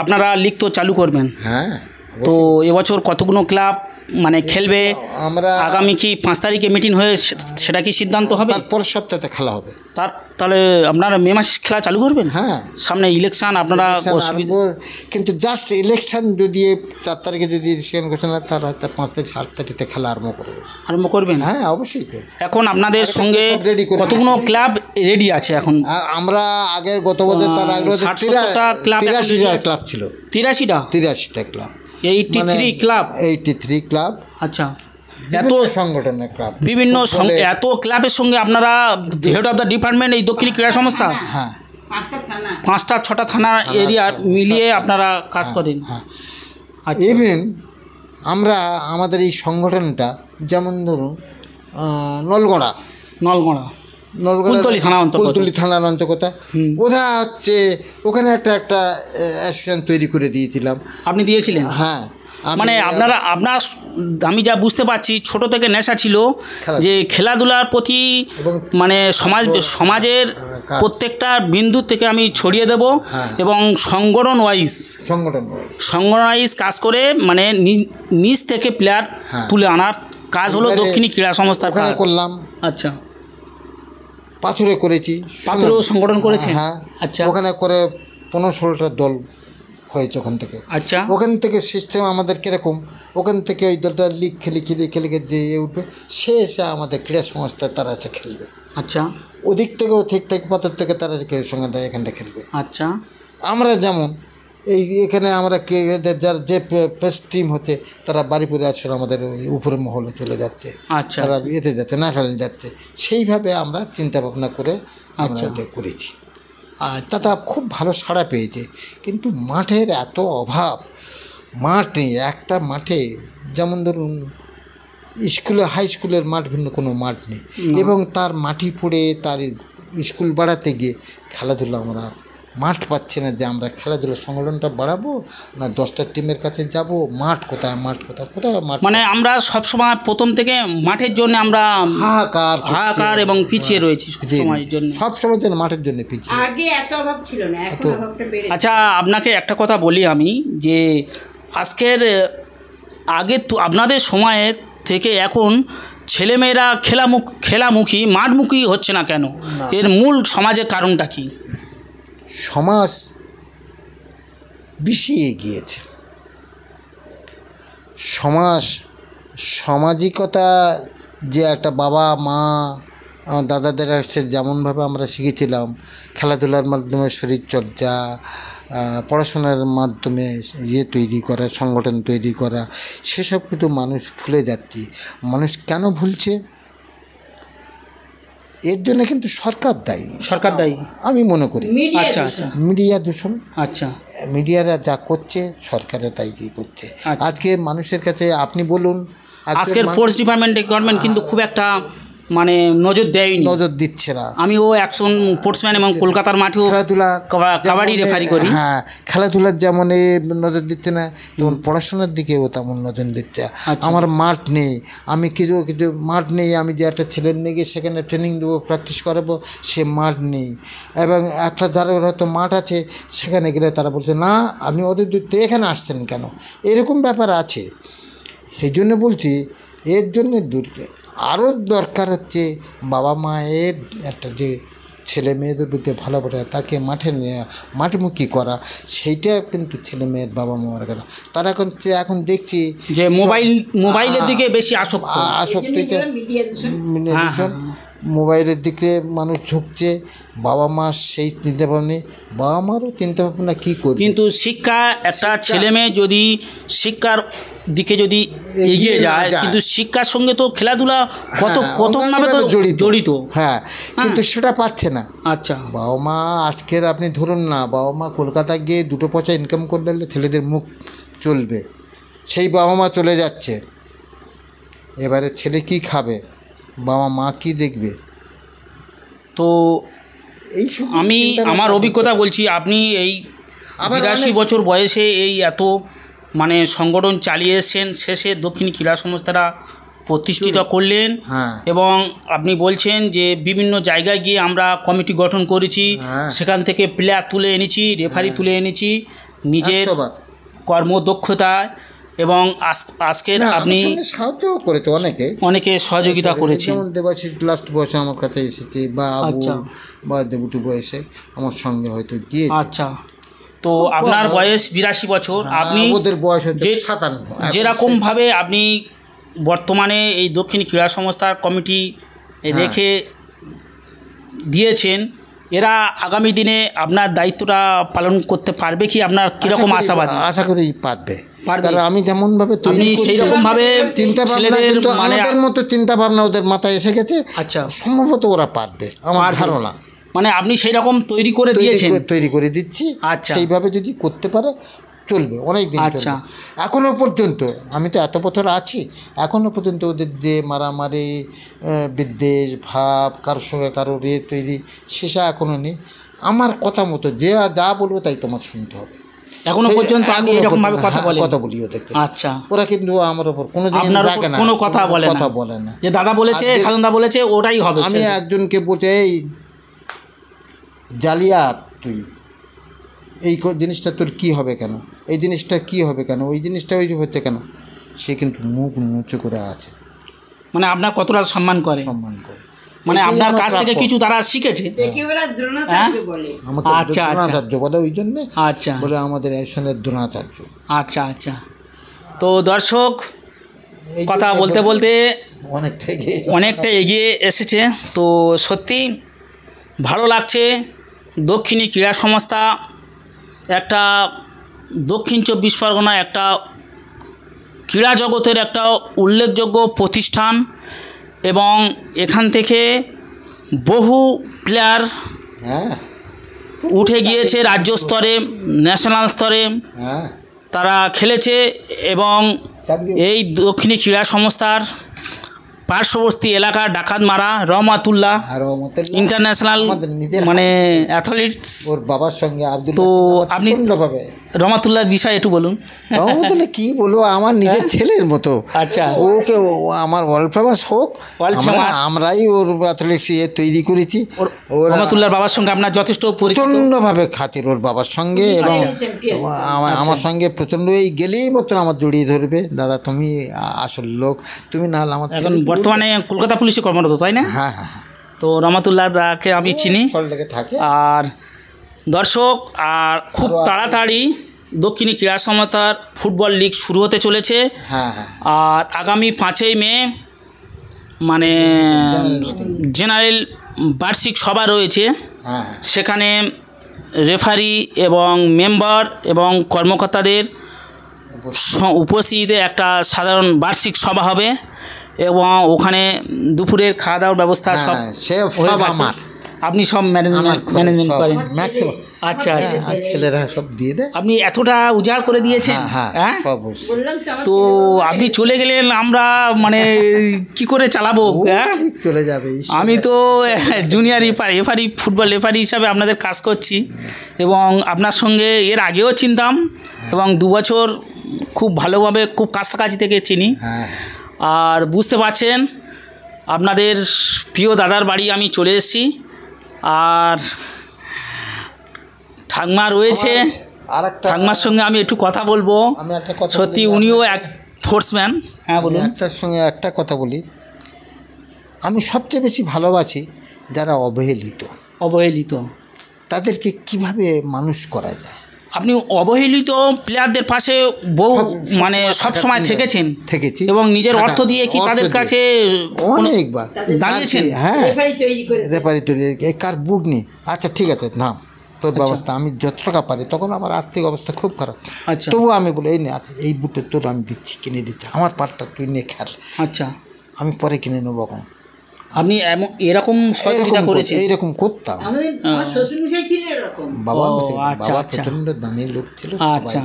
আপনারা লিগ তো চালু করবেন? হ্যাঁ। তো এবছর কতগুলো ক্লাব মানে খেলবে? আমরা আগামী কি 5 তারিখে মিটিং হয়ে সেটা কি সিদ্ধান্ত হবে? তারপর সপ্তাহে খেলা হবে। তাহলে আপনারা মে মাসে খেলা চালু করবেন? হ্যাঁ, সামনে ইলেকশন, আপনারা কিন্তু জাস্ট ইলেকশন যদি 4 তারিখে যদি ইলেকশন ঘোষণা, তার 5 তারিখ 7 তারিখে খেলা আরম্ভ করবেন। হ্যাঁ, অবশ্যই। এখন আপনাদের সঙ্গে কতগুলো ক্লাব রেডি আছে এখন? আমরা আগের গত বছর তার আগে 83টা ক্লাব ছিল। 83টা ক্লাব। 83 ক্লাব। আচ্ছা, এত সংগঠনের ক্লাব, বিভিন্ন এত ক্লাবের সঙ্গে আপনারা হেড অফ দ্য ডিপার্টমেন্ট এই দক্ষিণী ক্রীড়া সংস্থা? হ্যাঁ, 5টা-6টা থানা এরিয়া মিলিয়ে আপনারা কাজ করেন। ইভেন আমরা আমাদের এই সংগঠনটা, যেমন ধরুন নলগড়া কুলতলি থানার অন্তর্গত, ওরা হচ্ছে ওখানে একটা অ্যাসোসিয়েশন তৈরি করে দিয়েছিলাম। আপনি দিয়েছিলেন? হ্যাঁ। মানে আপনার আমি যা বুঝতে পারছি, ছোট থেকে নেশা ছিল যে খেলাধুলার প্রতি, মানে সমাজের প্রত্যেকটা বিন্দু থেকে আমি ছড়িয়ে দেব এবং সংগঠন ওয়াইজ কাজ করে মানে নিজ থেকে প্লেয়ার তুলে আনার কাজ হলো দক্ষিণী ক্রীড়া সংস্থার কাজ করলাম। আচ্ছা, পাথরে করেছি, পাথরেও সংগঠন করেছে? হ্যাঁ। আচ্ছা, ওখানে করে 15-16টা দল হয়েছে ওখান থেকে। আচ্ছা, ওখান থেকে সিস্টেম আমাদের কীরকম, ওখান থেকে ওই দলটা লিগ খেলে যে উঠবে, সে এসে আমাদের ক্রীড়া সংস্থায় তারা এসে খেলবে। আচ্ছা, ওদিক থেকেও ঠিক থেকে পাথর থেকে তারা সঙ্গে এখানটা খেলবে। আচ্ছা, আমরা যেমন এখানে আমরা যার যে প্রেস টিম হচ্ছে, তারা বাড়িপুরে আসলে আমাদের উপরে মহলে চলে যাচ্ছে। আচ্ছা, তারা এতে যাচ্ছে, ন্যাশনাল যাচ্ছে। সেইভাবে আমরা চিন্তা ভাবনা করে আমরা করেছি। তাতে খুব ভালো সাড়া পেয়েছে। কিন্তু মাঠের এত অভাব, মাঠ নেই একটা মাঠে। যেমন ধরুন হাই স্কুলের মাঠ ভিন্ন কোনো মাঠ নেই, এবং তার মাটি পড়ে তার স্কুল বাড়াতে গিয়ে খেলাধুলা আমরা মাঠ পাচ্ছি না, যে আমরা খেলাধুলার সংগঠনটা বাড়াবো না 10টা টিমের কাছে যাব। মাঠ কোথায় মানে আমরা সবসময় প্রথম থেকে মাঠের জন্য আমরা হাহাকার এবং পিছিয়ে রয়েছি সব সময়ের জন্য মাঠের জন্য পিছিয়ে। আগে এত অভাব ছিল না, এখন অভাবটা বেড়েছে। আচ্ছা, আপনাকে একটা কথা বলি আমি, যে আজকের আগে আপনাদের সময়ে থেকে এখন ছেলেমেয়েরা খেলামুখী মাঠমুখী হচ্ছে না কেন? এর মূল সমাজের কারণটা কি? সমাজ বিষিয়ে গিয়েছে। সামাজিকতা যে একটা বাবা মা দাদাদের কাছে যেমনভাবে আমরা শিখেছিলাম, খেলাধুলার মাধ্যমে শরীরচর্চা, পড়াশোনার মাধ্যমে তৈরি করা, সংগঠন তৈরি করা, সেসব কিন্তু মানুষ ভুলে যাচ্ছে। মানুষ কেন ভুলছে? এর জন্য কিন্তু সরকার দায়ী আমি মনে করি। আচ্ছা আচ্ছা, মিডিয়া দূষণ। আচ্ছা, মিডিয়ারা যা করছে সরকারের তাই কি করছে। আজকে মানুষের কাছে আপনি বলুন, আজকের ফোর্স ডিপার্টমেন্ট কিন্তু খুব একটা মানে নজর দিচ্ছে না। আমিও অ্যাকশন ফোর্সম্যান এবং কলকাতার মাঠেও কাবাডি রেফারি করি। হ্যাঁ, খেলাধুলার যেমন নজর দিচ্ছে না, তেমন পড়াশোনার দিকেও তেমন নজর দিচ্ছে। আমার মাঠ নেই, আমি কিছু মাঠ নেই, আমি যে একটা ছেলের নিয়ে গিয়ে সেখানে ট্রেনিং দেবো, প্র্যাকটিস করাবো, সে মাঠ নেই। এবং একটা যারা হয়তো মাঠ আছে, সেখানে গেলে তারা বলছে না আপনি ওদের তো এখানে আসছেন কেন, এরকম ব্যাপার আছে। সেই জন্য বলছি এর জন্য আরও দরকার হচ্ছে বাবা মায়ের একটা যে ছেলে মেয়েদের প্রতি ভালোবাসা, তাকে মাঠমুখী করা, সেইটা কিন্তু ছেলে মেয়ের বাবা মার কাছে। তারা এখন দেখছি যে মোবাইলের দিকে বেশি আসক্তিটা, মোবাইলের দিকে মানুষ ঝুঁকছে। বাবা মা সেই চিন্তাভাবনা, বাবা মারও চিন্তাভাবনা কী করবে। কিন্তু শিক্ষা, একটা ছেলে মেয়ে যদি শিক্ষার দিকে যদি এগিয়ে যায়, কিন্তু শিক্ষার সঙ্গে তো খেলাধুলা কতভাবে তো জড়িত। হ্যাঁ, কিন্তু সেটা পাচ্ছে না। আচ্ছা, বাবা মা আজকের আপনি ধরুন না, বাবা মা কলকাতায় গিয়ে 2 পয়সা ইনকাম করলে ছেলেদের মুখ চলবে, সেই বাবা মা চলে যাচ্ছে। এবারে ছেলে কি খাবে, বাবা মা কি দেখবে? তো আমি আমার অভিজ্ঞতা বলছি, আপনি এই 82 বছর বয়সে এই এত মানে সংগঠন চালিয়ে এসেছেন, শেষে দক্ষিণী ক্রীড়া সংস্থাটা প্রতিষ্ঠিত করলেন। এবং আপনি বলছেন যে বিভিন্ন জায়গায় গিয়ে আমরা কমিটি গঠন করেছি, সেখান থেকে প্লেয়ার তুলে এনেছি, রেফারি তুলে এনেছি, নিজের কর্মদক্ষতা এবং আজকের আপনি সাহায্য করেছে, অনেকে সহযোগিতা করেছে। যেমন দেবাশিস লাস্ট বয়সে আমার কাছে এসেছে, বা বা দেবুটু বয়সে আমার সঙ্গে হয়তো গিয়েছে। আচ্ছা, তো আপনার বয়স 82 বছর, আপনি ওদের বয়স হচ্ছে 57। যেরকমভাবে আপনি বর্তমানে এই দক্ষিণ ক্রীড়া সংস্থার কমিটি রেখে দিয়েছেন, এরা আগামী দিনে আপনার দায়িত্বটা পালন করতে পারবে কি? আপনার কীরকম আশাবাদ? আশা করি পারবে। আমি যেমনভাবে সেই রকমভাবে চিন্তা ভাবনা, কিন্তু আমাদের মতো চিন্তা ভাবনা ওদের মাথায় এসে গেছে। আচ্ছা, সম্ভবত ওরা পারবে আমার ধারণা। মানে আপনি সেই রকম তৈরি করে দিচ্ছি। আচ্ছা, সেইভাবে যদি করতে পারে চলবে অনেক দিন। আচ্ছা, এখনও পর্যন্ত আমি তো এত বছর আছি, এখনও পর্যন্ত ওদের যে মারামারি, বিদ্বেষ ভাব, কারোর সঙ্গে কারোর তৈরি, সেটা এখনও নেই। আমার কথা মতো যা বলবে তাই তোমার শুনতে হবে। এখনো পর্যন্ত আমি এরকমভাবে কথা বলি ওদের। আচ্ছা, ওরা কিন্তু আমার ওপর কোনোদিন রাখে না, কোনো কথা বলে না যে দাদা বলেছে, সাধনদা বলেছে, ওটাই হবে। আমি একজনকে বলছি, এই জালিয়াত, তুই এই জিনিসটা তোর কী হবে কেন, এই জিনিসটা কী হবে কেন, ওই জিনিসটা ওই হচ্ছে কেন, সে কিন্তু মুখ নিচু করে আছে। মানে আপনার কতটা সম্মান করে, মানে আপনার কাছ থেকে কিছু তারা শিখেছে। আচ্ছা, দ্রোণাচার্য বলে ওই জন্যে। আচ্ছা, বলে আমাদের একসঙ্গে দ্রোণাচার্য। আচ্ছা আচ্ছা, তো দর্শক কথা বলতে বলতে অনেকটা এগিয়ে এসেছে। তো সত্যি ভালো লাগছে। দক্ষিণী ক্রীড়া সংস্থা একটা দক্ষিণ 24 পরগনা একটা ক্রীড়া জগতের একটা উল্লেখযোগ্য প্রতিষ্ঠান, এবং এখান থেকে বহু প্লেয়ার উঠে গিয়েছে রাজ্য স্তরে, ন্যাশনাল স্তরে তারা খেলেছে। এবং এই দক্ষিণী ক্রীড়া সংস্থার পার্শ্ববর্তী এলাকা ডাকাতমারা রহমাতুল্লাহ ইন্টারন্যাশনাল মানে অ্যাথলিটস, ওর বাবার সঙ্গে। তো আপনি রহমাতুল্লাহর বিষয়ে একটু বলুন। রহমাতুল্লাহ কী বলবো, আমার নিজের ছেলের মতো। আচ্ছা, ওকে আমার ওয়ার্ল্ড ফেমাস হোক, আমরাই ওর অ্যাথলিটস তৈরি করেছি। রহমাতুল্লাহর বাবার সঙ্গে আপনার যথেষ্ট প্রচণ্ডভাবে খাতির ওর বাবার সঙ্গে, এবং আমার সঙ্গে প্রচণ্ড, এই গেলেই মতন আমার জড়িয়ে ধরবে, দাদা তুমি আসল লোক, তুমি না হলে আমার বর্তমানে কলকাতা পুলিশে কর্মরত, তাই না? হ্যাঁ হ্যাঁ হ্যাঁ। তো রহমতুল্লাহ দাকে আমি চিনি। সল্টলেকে থাকে। আর দর্শক, আর খুব তাড়াতাড়ি দক্ষিণী ক্রীড়া সংস্থার ফুটবল লিগ শুরু হতে চলেছে। হ্যাঁ হ্যাঁ। আর আগামী 5ই মে মানে জেনারেল বার্ষিক সভা রয়েছে। হ্যাঁ। সেখানে রেফারি এবং মেম্বার এবং কর্মকর্তাদের উপস্থিতিতে একটা সাধারণ বার্ষিক সভা হবে এবং ওখানে দুপুরের খাওয়া দাওয়ার ব্যবস্থা সব আমার। আপনি সব ম্যানেজমেন্ট করেন ম্যাক্সিমাম। আচ্ছা আচ্ছা। ছেলেরা সব দিয়ে দেয়। আপনি এতটা উজাড় করে দিয়েছেন। হ্যাঁ। তো আপনি চলে গেলেন, আমরা মানে কি করে চালাবো? চলে যাবে। আমি তো জুনিয়র রেফারি, ফুটবল রেফারি হিসাবে আপনাদের কাজ করছি এবং আপনার সঙ্গে এর আগেও চিনতাম এবং 2 বছর খুব ভালোভাবে খুব কাছাকাছি থেকে চিনি। আর বুঝতে পারছেন আপনাদের প্রিয় দাদার বাড়ি আমি চলে এসেছি। আর ঠাকমা রয়েছে, ঠাকমার সঙ্গে আমি একটু কথা বলবো। সত্যি উনিও এক ফোর্সম্যান। হ্যাঁ বলুন। একটার সঙ্গে একটা কথা বলি, আমি সবচেয়ে বেশি ভালোবাসি যারা অবহেলিত তাদেরকে কিভাবে মানুষ করা যায়। আপনি অবহেলিত প্লেয়ারদের পাশে মানে সব সময় থেকেছি এবং নিজের অর্থ দিয়ে কি তাদের কাছে অনেকবার দাঁড়িয়েছেন? হ্যাঁ, রেফারি তৈরি। কার বুট নেই, আচ্ছা ঠিক আছে নাম তোর ব্যবস্থা, আমি যত টাকা পারি। তখন আমার আর্থিক অবস্থা খুব খারাপ, তবুও আমি বলি এই নে, আচ্ছা এই বুটে তোর আমি দিচ্ছি, কিনে দিচ্ছি, আমার পাটটা তুই নিয়ে খেল। আচ্ছা, আমি পরে কিনে নেবো। আপনি এরকম সহযোগিতা করেছেন? এইরকম করতাম। বাবা প্রচন্ড দানি লোক ছিল। আচ্ছা,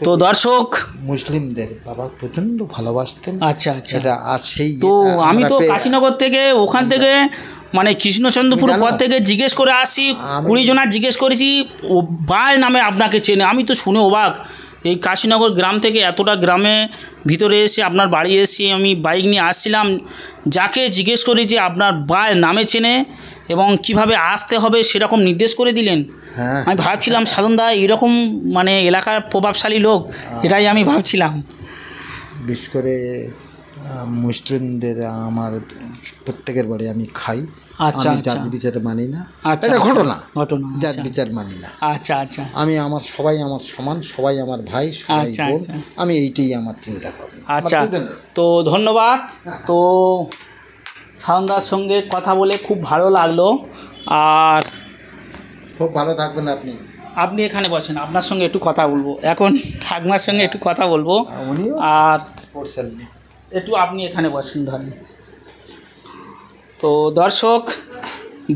তো দর্শক মুসলিমদের বাবা প্রচন্ড ভালোবাসতেন। আচ্ছা আচ্ছা। আর সেই তো আমি তো কাশীনগর থেকে, ওখান থেকে মানে কৃষ্ণচন্দ্রপুর পর থেকে জিজ্ঞেস করে আসি, 20 জনার জিজ্ঞেস করেছি ভাই নামে আপনাকে চেনে। আমি তো শুনে অবাক, এই কাশীনগর গ্রাম থেকে এতটা গ্রামে ভিতরে এসে আপনার বাড়ি এসে আমি বাইক নিয়ে আসছিলাম, যাকে জিজ্ঞেস করি যে আপনার ভাই নামে চেনে এবং কিভাবে আসতে হবে সেরকম নির্দেশ করে দিলেন। আমি ভাবছিলাম সাধনদা এরকম মানে এলাকার প্রভাবশালী লোক, এটাই আমি ভাবছিলাম। বিশেষ করে মুসলিমদের আমার প্রত্যেকের বাড়ি আমি খাই। আচ্ছা, আমি জাত বিচার মানি না। আচ্ছা, এটা ঘটনা জাত আচ্ছা বিচার মানি না। আচ্ছা আচ্ছা। আমি আমার সবাই আমার সমান, সবাই আমার ভাই, সবাই বোন। আমি এইটাই আমার চিন্তা ভাবনা। আচ্ছা, তো ধন্যবাদ। তো সাধনদার সঙ্গে কথা বলে খুব ভালো লাগলো। আর খুব ভালো থাকবেন আপনি। আপনি এখানে বসেন, আপনার সঙ্গে একটু কথা বলবো এখন, ঠাকমার সঙ্গে একটু কথা বলবো। আর একটু আপনি এখানে বসেন ধরেন। তো দর্শক,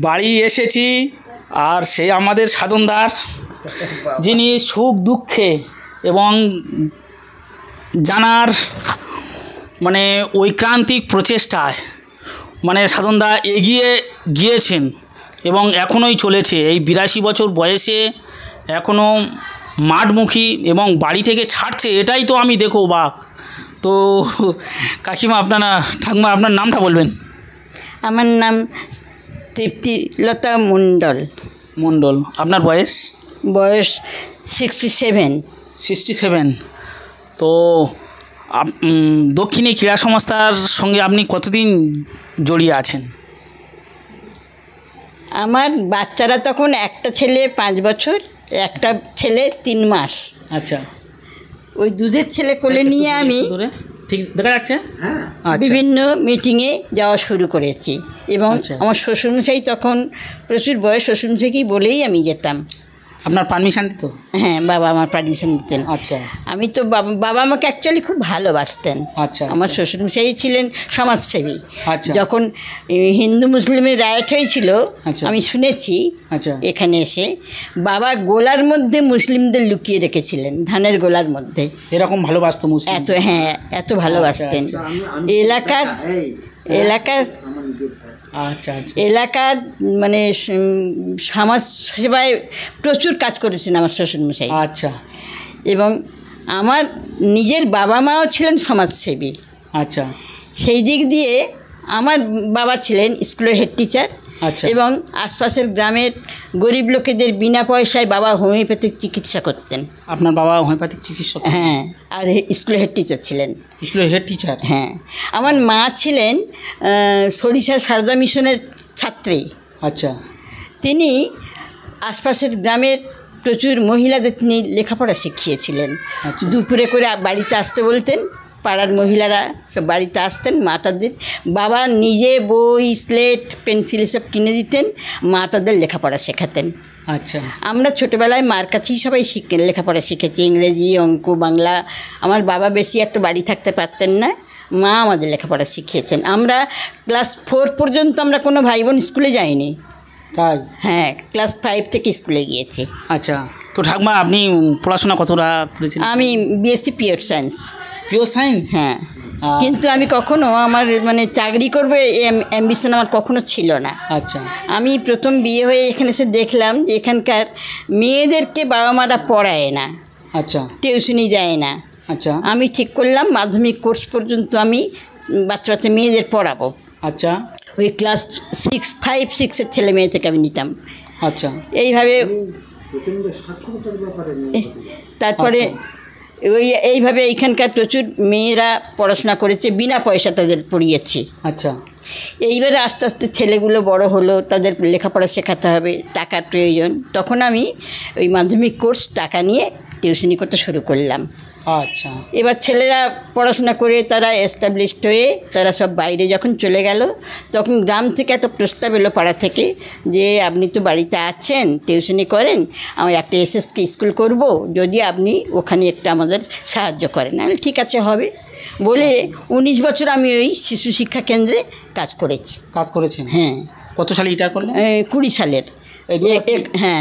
বাড়ি এসেছি আর সেই আমাদের সাধনদার, যিনি সুখ দুঃখে এবং জানার মানে ঐকান্তিক প্রচেষ্টায় মানে সাধনদা এগিয়ে গিয়েছেন এবং এখনোই চলেছে। এই 82 বছর বয়সে এখনও মাঠমুখী এবং বাড়ি থেকে ছাড়ছে, এটাই তো আমি দেখো অবাক। তো কাকিমা, ঠাকুমা আপনার নামটা বলবেন? আমার নাম তৃপ্তিলতা মণ্ডল। আপনার বয়স? বয়স 67। তো দক্ষিণী ক্রীড়া সংস্থার সঙ্গে আপনি কতদিন জড়িয়ে আছেন? আমার বাচ্চারা তখন একটা ছেলে 5 বছর, একটা ছেলে 3 মাস। আচ্ছা, ওই দুধের ছেলে কোলে নিয়ে আমি ঠিক দেখা যাচ্ছে বিভিন্ন মিটিংয়ে যাওয়া শুরু করেছি এবং আমার শ্বশুরমশাই তখন প্রচুর বয়স, শ্বশুরমশাইকেই বলেই আমি যেতাম। আপনার পারমিশন দিত? হ্যাঁ, বাবা আমার পারমিশন দিতেন। আচ্ছা, আমি তো বাবা আমাকে অ্যাকচুয়ালি খুব ভালোবাসতেন। আচ্ছা, আমার শ্বশুরমশাই ছিলেন সমাজসেবী। আচ্ছা, যখন হিন্দু মুসলিমের রায়ট হয়েছিল আমি শুনেছি এখানে এসে, বাবা গোলার মধ্যে মুসলিমদের লুকিয়ে রেখেছিলেন, ধানের গোলার মধ্যে। এরকম ভালোবাসতো মুসলিম? এত ভালোবাসতেন। এলাকার মানে সমাজ সেবায় প্রচুর কাজ করেছেন আমার শ্বশুরমশাই। আচ্ছা, এবং আমার নিজের বাবা মাও ছিলেন সমাজসেবী। আচ্ছা, সেই দিক দিয়ে আমার বাবা ছিলেন স্কুলের হেড টিচার এবং আশপাশের গ্রামের গরিব লোকেদের বিনা পয়সায় বাবা হোমিওপ্যাথিক চিকিৎসা করতেন। আপনার বাবা হোমিওপ্যাথিক চিকিৎসক? হ্যাঁ, আর স্কুলের হেড টিচার ছিলেন। স্কুলের হেড টিচার? হ্যাঁ। আমার মা ছিলেন সরিষা সারদা মিশনের ছাত্রী। আচ্ছা। তিনি আশপাশের গ্রামের প্রচুর মহিলাদের তিনি লেখাপড়া শিখিয়েছিলেন। দুপুরে করে বাড়িতে আসতে বলতেন, পাড়ার মহিলারা সব বাড়িতে আসতেন, মা তাদের, বাবা নিজে বই স্লেট পেন্সিল এসব কিনে দিতেন, মা তাদের লেখাপড়া শেখাতেন। আচ্ছা। আমরা ছোটোবেলায় মার কাছেই সবাই লেখাপড়া শিখেছি, ইংরেজি, অঙ্ক, বাংলা। আমার বাবা বেশি একটা বাড়ি থাকতে পারতেন না, মা আমাদের লেখাপড়া শিখিয়েছেন। আমরা ক্লাস 4 পর্যন্ত আমরা কোনো ভাই বোন স্কুলে যাইনি। তাই? হ্যাঁ, ক্লাস 5 থেকে স্কুলে গিয়েছি। আচ্ছা। তো ঠাকুমা আপনি পড়াশোনা কতটা করেছেন? আমি BSc pure science. Pure science? হ্যাঁ। কিন্তু আমি কখনো আমার চাকরি করবে অ্যাম্বিশন আমার কখনো ছিল না। আচ্ছা। আমি প্রথম বিয়ে হয়ে এখানে এসে দেখলাম যে এখানকার মেয়েদেরকে বাবা মারা পড়ায় না। আচ্ছা। টিউশনি দেয় না। আচ্ছা। আমি ঠিক করলাম মাধ্যমিক কোর্স পর্যন্ত আমি বাচ্চা বাচ্চা মেয়েদের পড়াবো। আচ্ছা। ওই ক্লাস 5, 6-এর ছেলে মেয়ে থেকে আমি নিতাম। আচ্ছা। এইভাবে তারপরে এইভাবে এইখানকার প্রচুর মেয়েরা পড়াশোনা করেছে, বিনা পয়সা তাদের পড়িয়েছি। আচ্ছা। এইবারে আস্তে আস্তে ছেলেগুলো বড় হলো, তাদের লেখাপড়া শেখাতে হবে, টাকার প্রয়োজন। তখন আমি ওই মাধ্যমিক কোর্স টাকা নিয়ে টিউশনি করতে শুরু করলাম। আচ্ছা। এবার ছেলেরা পড়াশোনা করে তারা এস্টাবলিশড হয়ে তারা সব বাইরে যখন চলে গেল, তখন গ্রাম থেকে একটা প্রস্তাব এলো পাড়া থেকে যে আপনি তো বাড়িতে আছেন, টিউশনি করেন, আমি একটা এসএসকে স্কুল করব, যদি আপনি ওখানে একটু আমাদের সাহায্য করেন। আমি ঠিক আছে, হবে বলে 19 বছর আমি ওই শিশু শিক্ষা কেন্দ্রে কাজ করেছি। কাজ করেছেন? হ্যাঁ। কত সালে রিটায়ার করলেন? 20 সালের। হ্যাঁ,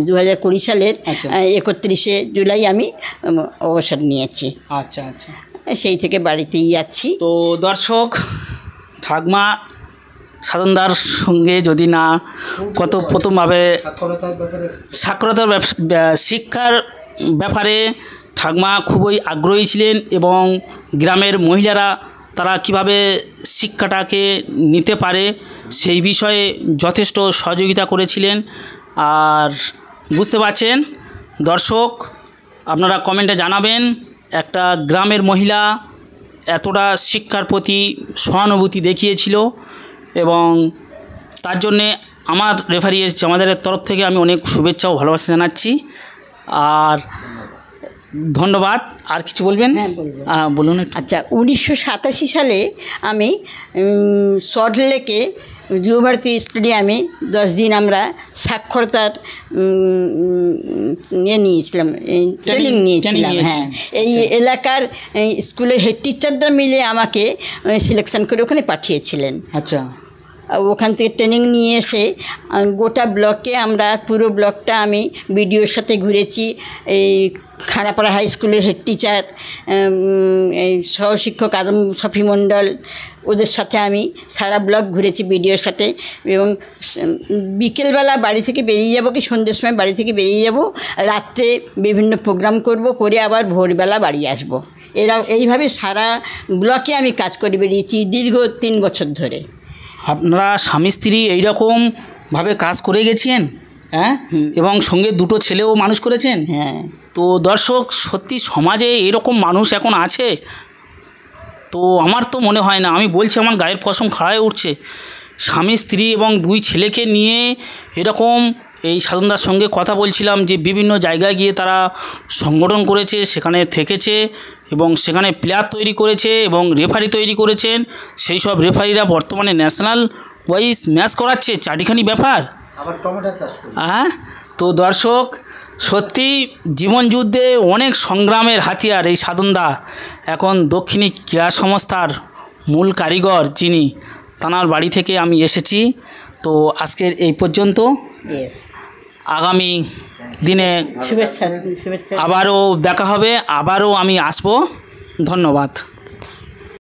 2020 সালের 31শে জুলাই আমি অবসর নিয়েছি। আচ্ছা আচ্ছা। সেই থেকে বাড়িতেই আছি। তো দর্শক, ঠাকমা সাধনদার সঙ্গে যদি না কত প্রথমভাবে সাক্ষরতার শিক্ষার ব্যাপারে ঠাকমা খুবই আগ্রহী ছিলেন এবং গ্রামের মহিলারা তারা কিভাবে শিক্ষাটাকে নিতে পারে সেই বিষয়ে যথেষ্ট সহযোগিতা করেছিলেন। আর বুঝতে পারছেন দর্শক, আপনারা কমেন্টে জানাবেন একটা গ্রামের মহিলা এতটা শিক্ষার প্রতি সহানুভূতি দেখিয়েছিল এবং তার জন্যে আমার আমাদের তরফ থেকে আমি অনেক শুভেচ্ছা ও ভালোবাসা জানাচ্ছি। আর ধন্যবাদ। আর কিছু বলবেন? হ্যাঁ, বলুন। আচ্ছা, 1987 সালে আমি সল্টলেকে যুবভারতী স্টেডিয়ামে 10 দিন আমরা সাক্ষরতার নিয়েছিলাম, ট্রেনিং নিয়েছিলাম। হ্যাঁ, এই এলাকার স্কুলের হেড টিচাররা মিলে আমাকে সিলেকশন করে ওখানে পাঠিয়েছিলেন। আচ্ছা। ওখান থেকে ট্রেনিং নিয়ে এসে গোটা ব্লকে আমরা পুরো ব্লকটা আমি বিডিওর সাথে ঘুরেছি। এই খানাপাড়া হাই স্কুলের হেড টিচার, এই সহশিক্ষক আদম শফি মণ্ডল, ওদের সাথে আমি সারা ব্লক ঘুরেছি বিডিওর সাথে। এবং বিকেলবেলা বাড়ি থেকে বেরিয়ে যাব কি সন্ধ্যের সময় বাড়ি থেকে বেরিয়ে যাব, রাত্রে বিভিন্ন প্রোগ্রাম করব, করে আবার ভোরবেলা বাড়ি আসব। এইভাবে সারা ব্লকে আমি কাজ করে বেরিয়েছি দীর্ঘ 3 বছর ধরে। আপনারা স্বামী স্ত্রী এইরকমভাবে কাজ করে গেছেন? হ্যাঁ। এবং সঙ্গে 2টো ছেলেও মানুষ করেছেন? হ্যাঁ। তো দর্শক, সত্যি সমাজে এরকম মানুষ এখন আছে? তো আমার তো মনে হয় না। আমি বলছি, আমার গায়ের পশম খাড়া হয়ে উঠছে। স্বামী স্ত্রী এবং 2 ছেলেকে নিয়ে এরকম, এই সাধনদার সঙ্গে কথা বলছিলাম যে বিভিন্ন জায়গায় গিয়ে তারা সংগঠন করেছে, সেখানে থেকেছে এবং সেখানে প্লেয়ার তৈরি করেছে এবং রেফারি তৈরি করেছেন। সেই সব রেফারিরা বর্তমানে ন্যাশনাল ওয়াইজ ম্যাচ করাচ্ছে, চাটিখানি ব্যাপার। হ্যাঁ। তো দর্শক, সত্যি জীবনযুদ্ধে অনেক সংগ্রামের হাতিয়ার এই সাধনদা। এখন দক্ষিণী ক্রীড়া সংস্থার মূল কারিগর যিনি, তানার বাড়ি থেকে আমি এসেছি। তো আজকের এই পর্যন্ত। আগামী দিনে শুভেচ্ছা। আবারও দেখা হবে, আবারও আমি আসবো। ধন্যবাদ।